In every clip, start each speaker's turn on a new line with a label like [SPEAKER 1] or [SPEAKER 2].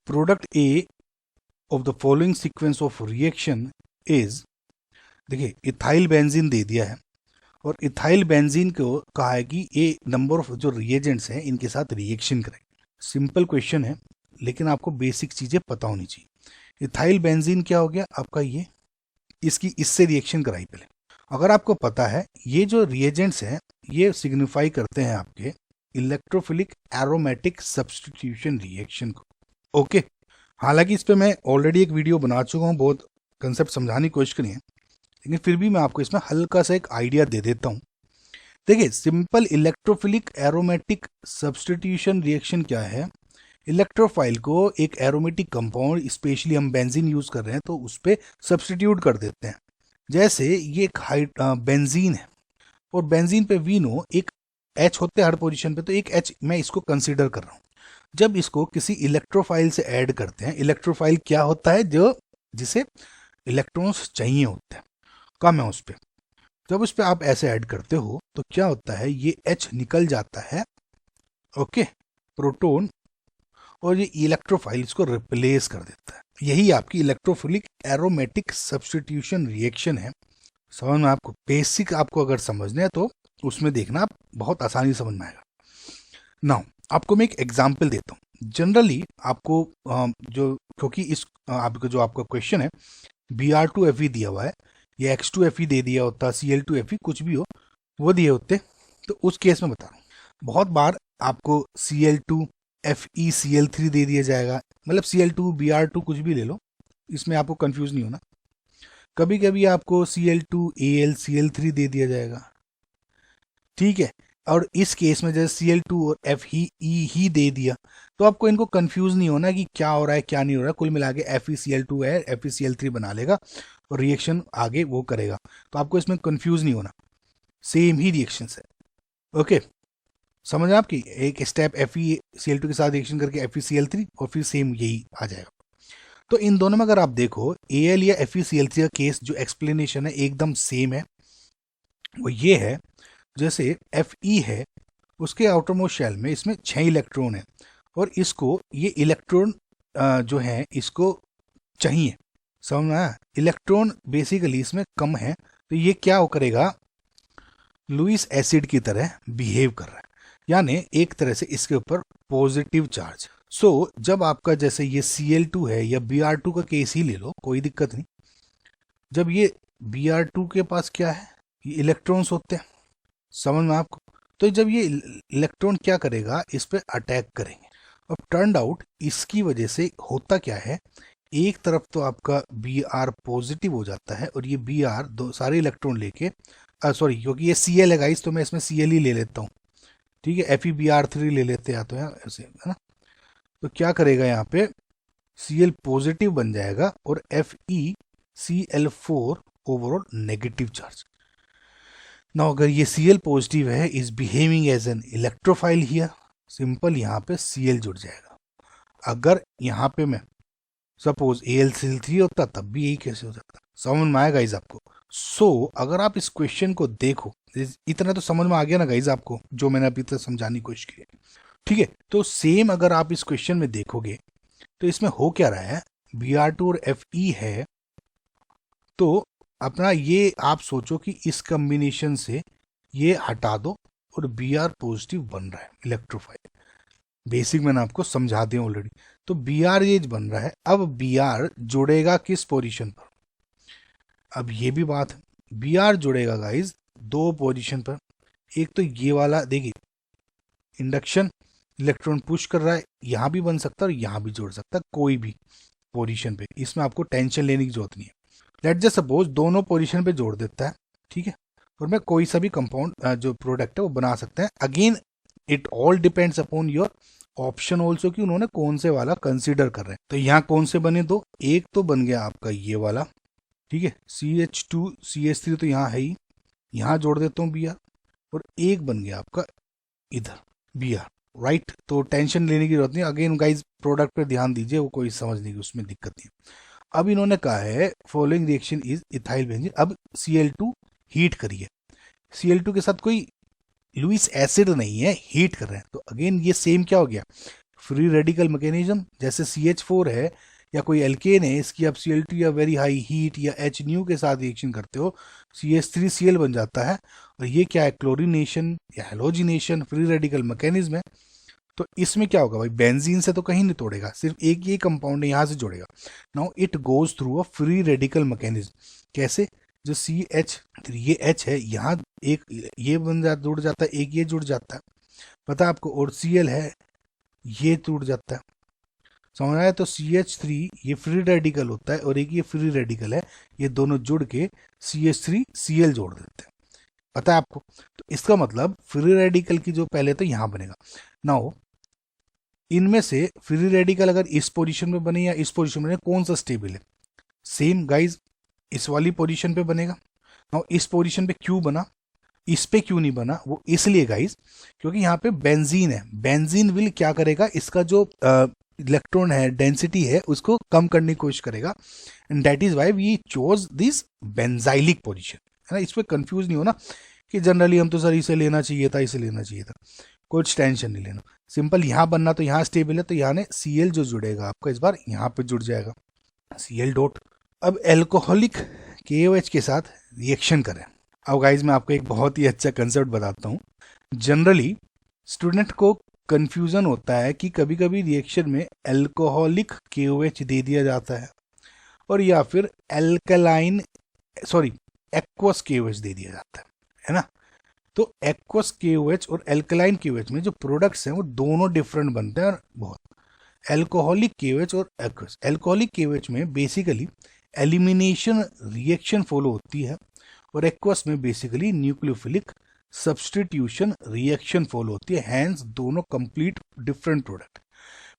[SPEAKER 1] Product A of the following sequence of reaction is, देखिए ethyl benzene दे दिया है और इथाइल बेंजीन को कहा है कि ये नंबर ऑफ जो रिएजेंट्स हैं इनके साथ रिएक्शन करें। सिंपल क्वेश्चन है लेकिन आपको बेसिक चीजें पता होनी चाहिए। इथाइल बेंजीन क्या हो गया आपका, ये इसकी इससे रिएक्शन कराई पहले। अगर आपको पता है ये जो रिएजेंट्स हैं ये सिग्निफाई करते हैं आपके इलेक्ट्रोफिलिक एरोमेटिक सब्स्टिट्यूशन रिएक्शन को। ओके, हालांकि इस पे मैं ऑलरेडी एक वीडियो बना चुका हूँ, बहुत कंसेप्ट समझाने की कोशिश करी है, लेकिन फिर भी मैं आपको इसमें हल्का सा एक आइडिया दे देता हूँ। देखिए simple electrophilic aromatic substitution reaction क्या है, इलेक्ट्रोफाइल को एक एरोमेटिक कंपाउंड, स्पेशली हम बेंजीन यूज कर रहे हैं तो उस पर सब्स्टिट्यूट कर देते हैं। जैसे ये एक बेंजीन है और बेंजीन पे वी नो एक H होते हैं हर पोजीशन पे, तो एक H मैं इसको कंसीडर कर रहा हूँ। जब इसको किसी इलेक्ट्रोफाइल से ऐड करते हैं, इलेक्ट्रोफाइल क्या होता है, जो जिसे इलेक्ट्रॉन्स चाहिए होते हैं, कम है उस पर, जब उस पर आप ऐसे ऐड करते हो तो क्या होता है, ये H निकल जाता है, ओके, प्रोटॉन, और ये इलेक्ट्रोफाइल इसको रिप्लेस कर देता है। यही आपकी इलेक्ट्रोफिलिक एरोमेटिक सब्स्टिट्यूशन रिएक्शन है। समझ में आपको, बेसिक आपको अगर समझना है तो उसमें देखना, आप बहुत आसानी समझ में आएगा। नाउ आपको मैं एक एग्जांपल देता हूँ। जनरली आपको जो, क्योंकि इस आपका जो आपका क्वेश्चन है Br2Fe दिया हुआ है या X2Fe दे दिया होता, Cl2Fe कुछ भी हो वो दिए होते, तो उस केस में बता रहा हूँ। बहुत बार आपको Cl2FeCl3 दे दिया जाएगा, मतलब Cl2 Br2 कुछ भी ले लो, इसमें आपको कंफ्यूज नहीं होना। कभी कभी आपको Cl2AlCl3 दे दिया जाएगा, ठीक है। और इस केस में जैसे Cl2 और Fe दे दिया तो आपको इनको कंफ्यूज नहीं होना कि क्या हो रहा है क्या नहीं हो रहा है। कुल मिला के FeCl2 है, FeCl3 बना लेगा और रिएक्शन आगे वो करेगा, तो आपको इसमें कंफ्यूज नहीं होना, सेम ही रिएक्शन है। ओके, समझ आपकी, एक स्टेप FeCl2 के साथ रिएक्शन करके FeCl3 और फिर सेम यही आ जाएगा। तो इन दोनों में अगर आप देखो Al या FeCl3 का केस जो एक्सप्लेनेशन है एकदम सेम है। वो ये है, जैसे Fe है, उसके आउटरमोस्ट शेल में इसमें 6 इलेक्ट्रॉन है और इसको ये इलेक्ट्रॉन जो है इसको चाहिए, समझ में आया। इलेक्ट्रॉन बेसिकली इसमें कम है तो ये क्या करेगा, लुईस एसिड की तरह बिहेव कर रहा है, यानी एक तरह से इसके ऊपर पॉजिटिव चार्ज। सो जब आपका जैसे ये Cl2 है या Br2 का केस ही ले लो, कोई दिक्कत नहीं। जब ये Br2 के पास क्या है, ये इलेक्ट्रॉन्स होते हैं, समझ में आपको। तो जब ये इलेक्ट्रॉन क्या करेगा, इस पे अटैक करेंगे। अब टर्न आउट इसकी वजह से होता क्या है, एक तरफ तो आपका Br पॉजिटिव हो जाता है और ये Br दो सारे इलेक्ट्रॉन लेके, सॉरी क्योंकि ये Cl है गाइस तो मैं इसमें Cl ही ले लेता हूँ, ठीक है, FeBr3 ले लेते हैं तो यार ऐसे, है ना। तो क्या करेगा यहाँ पे, Cl पॉजिटिव बन जाएगा और FeCl4 ओवरऑल नेगेटिव चार्ज। ना अगर ये Cl पॉजिटिव है, is behaving as an electrophile here, simple यहाँ पे Cl जुड़ जाएगा। अगर यहाँ पे मैं सपोज AlCl3 होता तब भी यही कैसे हो जाता, समझ में आएगा गाइज आपको। सो अगर आप इस क्वेश्चन को देखो, इतना तो समझ में आ गया ना गाइज आपको, जो मैंने अभी तक समझाने की कोशिश की है, ठीक है। तो सेम अगर आप इस क्वेश्चन में देखोगे तो इसमें हो क्या रहा है, Br2 और Fe है, तो अपना ये आप सोचो कि इस कॉम्बिनेशन से ये हटा दो और Br पॉजिटिव बन रहा है इलेक्ट्रोफाइल। बेसिक मैंने आपको समझा दिया ऑलरेडी। तो Br ये बन रहा है, अब Br जुड़ेगा किस पोजीशन पर, अब ये भी बात है, Br जुड़ेगा गाइज 2 पोजीशन पर। एक तो ये वाला देखिए, इंडक्शन इलेक्ट्रॉन पुश कर रहा है, यहां भी बन सकता है और यहां भी जोड़ सकता है, कोई भी पोजीशन पे, इसमें आपको टेंशन लेने की जरूरत नहीं है। लेट जस्ट सपोज दोनों पोजीशन पे जोड़ देता है, ठीक है, और मैं कोई सा भी कंपाउंड जो प्रोडक्ट है वो बना सकते हैं। Again it all depends upon your option also कि उन्होंने कौन से वाला कंसीडर कर रहे हैं। तो यहाँ कौन से बने दो, एक तो बन गया आपका ये वाला, ठीक है, CH2 CH3 तो यहाँ है ही, यहाँ जोड़ देता हूँ Br, और एक बन गया आपका इधर Br, राइट। तो टेंशन लेने की जरूरत नहीं। अगेन गाइज प्रोडक्ट पे ध्यान दीजिए, वो कोई समझने की उसमें दिक्कत नहीं। अब इन्होंने कहा है following reaction is ethyl benzene. अब Cl2 हीट करिए, Cl2 के साथ कोई लुईस एसिड नहीं है, हीट कर रहे हैं, तो अगेन ये सेम क्या हो गया, फ्री रेडिकल मैकेनिज्म, जैसे CH4 है या कोई एल्केन है, इसकी आप Cl2 या वेरी हाई हीट या H न्यू के साथ रिएक्शन करते हो, CH3Cl बन जाता है। और ये क्या है, क्लोरीनेशन या हेलोजिनेशन, फ्री रेडिकल मैकेनिज्म है। तो इसमें क्या होगा भाई, बेंजीन से तो कहीं नहीं तोड़ेगा, सिर्फ एक ये कंपाउंड है यहाँ से जोड़ेगा। Now it goes through a free radical mechanism. कैसे, जो CH3 ये H है, यहाँ एक ये जुड़ जाता है, एक ये जुड़ जाता है, पता है आपको, और Cl है, ये टूट जाता है, समझ आया। तो CH3 ये फ्री रेडिकल होता है और एक ये फ्री रेडिकल है, ये दोनों जुड़ के CH3Cl जोड़ देते हैं, पता है आपको। तो इसका मतलब फ्री रेडिकल की जो पहले तो यहाँ बनेगा। नाउ इनमें से फ्री रेडिकल अगर इस पोजीशन में बने या इस पोजीशन में बने, कौन सा स्टेबल है, सेम गाइज इस वाली पोजीशन पे बनेगा। नाउ इस पोजीशन पे क्यों बना, इस पे क्यों नहीं बना, वो इसलिए गाइज क्योंकि यहाँ पे बेंजीन है। बेंजीन विल क्या करेगा, इसका जो इलेक्ट्रॉन है, डेंसिटी है, उसको कम करने की कोशिश करेगा, and that is why we chose this benzylic position, है ना। इस पर कंफ्यूज नहीं होना कि जनरली हम तो सर इसे लेना चाहिए था, इसे लेना चाहिए था, कुछ टेंशन नहीं लेना। सिंपल यहाँ बनना, तो यहाँ स्टेबल है, तो यहाँ Cl जो जुड़ेगा आपका इस बार यहाँ पे जुड़ जाएगा, Cl डॉट। अब एल्कोहलिक KOH के साथ रिएक्शन करें। अब गाइज मैं आपको एक बहुत ही अच्छा कंसेप्ट बताता हूँ। जनरली स्टूडेंट को कंफ्यूजन होता है कि कभी कभी रिएक्शन में एल्कोहलिक KOH दे दिया जाता है और या फिर एल्कलाइन एक्वस KOH दे दिया जाता है ना। तो एक्वस KOH और एल्कलाइन KOH में जो प्रोडक्ट्स हैं वो दोनों डिफरेंट बनते हैं और बहुत। एल्कोहलिक KOH और एक्वस, एल्कोहलिक KOH में बेसिकली एलिमिनेशन रिएक्शन फॉलो होती है और एक्वस में basically nucleophilic substitution reaction follow होती है, हैंस दोनों कंप्लीट डिफरेंट प्रोडक्ट।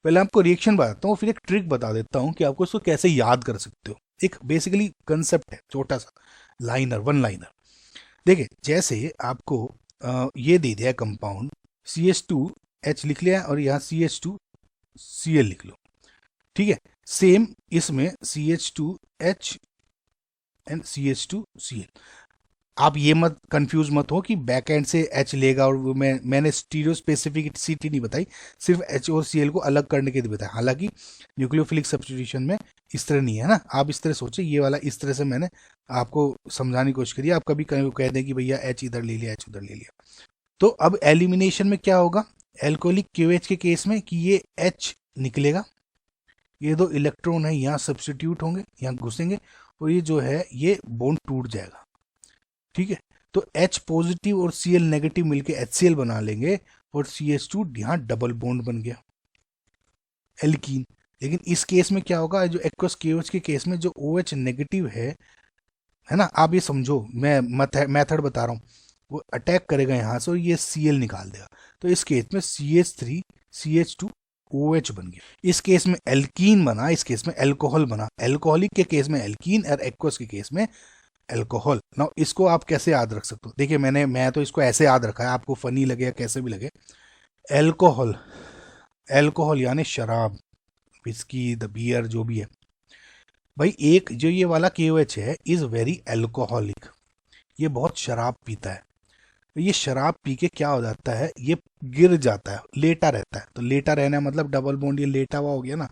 [SPEAKER 1] पहले आपको रिएक्शन बताता हूँ, फिर एक ट्रिक बता देता हूँ कि आपको इसको कैसे याद कर सकते हो। एक बेसिकली कंसेप्ट है, छोटा सा लाइनर, वन लाइनर। देखिए जैसे आपको ये दे दिया कंपाउंड, CH2H लिख लिया और यहाँ CH2Cl लिख लो, ठीक है। सेम इसमें CH2H एंड CH2Cl। आप ये मत कंफ्यूज मत हो कि बैक एंड से H लेगा, और मैंने स्टीरियो स्पेसिफिसिटी नहीं बताई, सिर्फ H और Cl को अलग करने के लिए बताया। हालांकि न्यूक्लियोफिलिक सब्स्टिट्यूशन में इस तरह नहीं है ना, आप इस तरह सोचे, ये वाला इस तरह से मैंने आपको समझाने की कोशिश करी। आप कभी कह दें कि भैया H इधर ले लिया, H उधर ले लिया। तो अब एलिमिनेशन में क्या होगा एल्कोहलिक KOH के केस में, कि ये H निकलेगा, ये दो इलेक्ट्रॉन है यहाँ सब्स्टिट्यूट होंगे, यहाँ घुसेंगे, और ये जो है ये बॉन्ड टूट जाएगा, ठीक है। तो H पॉजिटिव और Cl नेगेटिव मिलके HCl बना लेंगे और CH2 यहाँ डबल बॉन्ड बन गया, एल्कीन। लेकिन इस केस में क्या होगा, जो एक्वस KOH के केस में जो OH नेगेटिव है ना, आप ये समझो, मैं मेथड बता रहा हूँ, वो अटैक करेगा यहाँ से और ये Cl निकाल देगा। तो इस केस में CH3 CH2 OH बन गया। इस केस में एल्कीन बना, इस केस में एल्कोहल बना। एल्कोहलिक के केस में एल्कीन और एक्वस के केस में एल्कोहल। नाउ इसको आप कैसे याद रख सकते हो, देखिए मैं तो इसको ऐसे याद रखा है, आपको फनी लगे या कैसे भी लगे। एल्कोहल, एल्कोहल यानी शराब, विस्की, द बियर, जो भी है भाई। एक जो ये वाला KOH है इज वेरी एल्कोहलिक, ये बहुत शराब पीता है। ये शराब पी के क्या हो जाता है, ये गिर जाता है, लेटा रहता है। तो लेटा रहना मतलब डबल बॉन्ड, ये लेटा हुआ हो गया ना।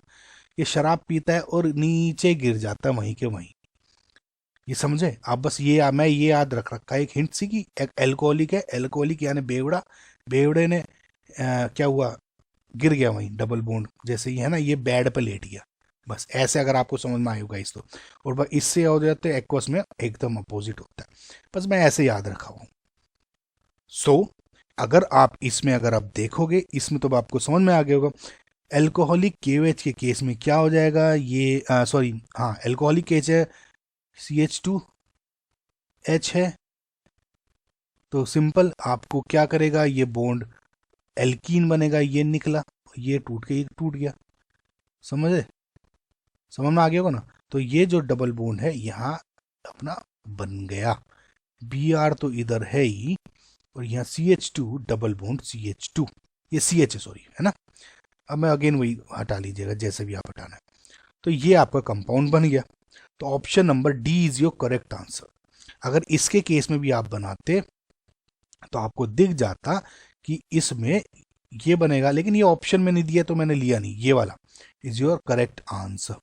[SPEAKER 1] ये शराब पीता है और नीचे गिर जाता है वहीं के वहीं, ये समझे आप। बस ये मैं ये याद रख रखा है, एक हिंट सी कि एल्कोहलिक है, एल्कोहलिक यानी बेवड़ा, बेवड़े ने क्या हुआ, गिर गया वहीं डबल बॉन्ड, जैसे ही है ना, ये बेड पे लेट गया। बस ऐसे अगर आपको समझ में आएगा इस तो। और बस इससे हो जाते हैं एक्वस में एकदम अपोजिट होता है, बस मैं ऐसे याद रखा हूँ। सो अगर आप इसमें अगर आप देखोगे, इसमें तो आपको समझ में आ गया होगा। एल्कोहलिक KOH के केस में क्या हो जाएगा, ये हाँ एल्कोहलिक केस है, CH2H है, तो सिंपल आपको क्या करेगा, ये बॉन्ड एल्कीन बनेगा, ये निकला, ये टूट के ये टूट गया, समझ में आ गया होगा ना। तो ये जो डबल बॉन्ड है यहाँ अपना बन गया, Br तो इधर है ही, और यहाँ CH2 डबल बॉन्ड CH2, ये CH है सॉरी, है ना। अब मैं अगेन वही हटा लीजिएगा जैसे भी आप हटाना है। तो ये आपका कंपाउंड बन गया। तो option number D is your correct answer. अगर इसके केस में भी आप बनाते तो आपको दिख जाता कि इसमें ये बनेगा, लेकिन ये ऑप्शन में नहीं दिया तो मैंने लिया नहीं, ये वाला इज योर करेक्ट आंसर।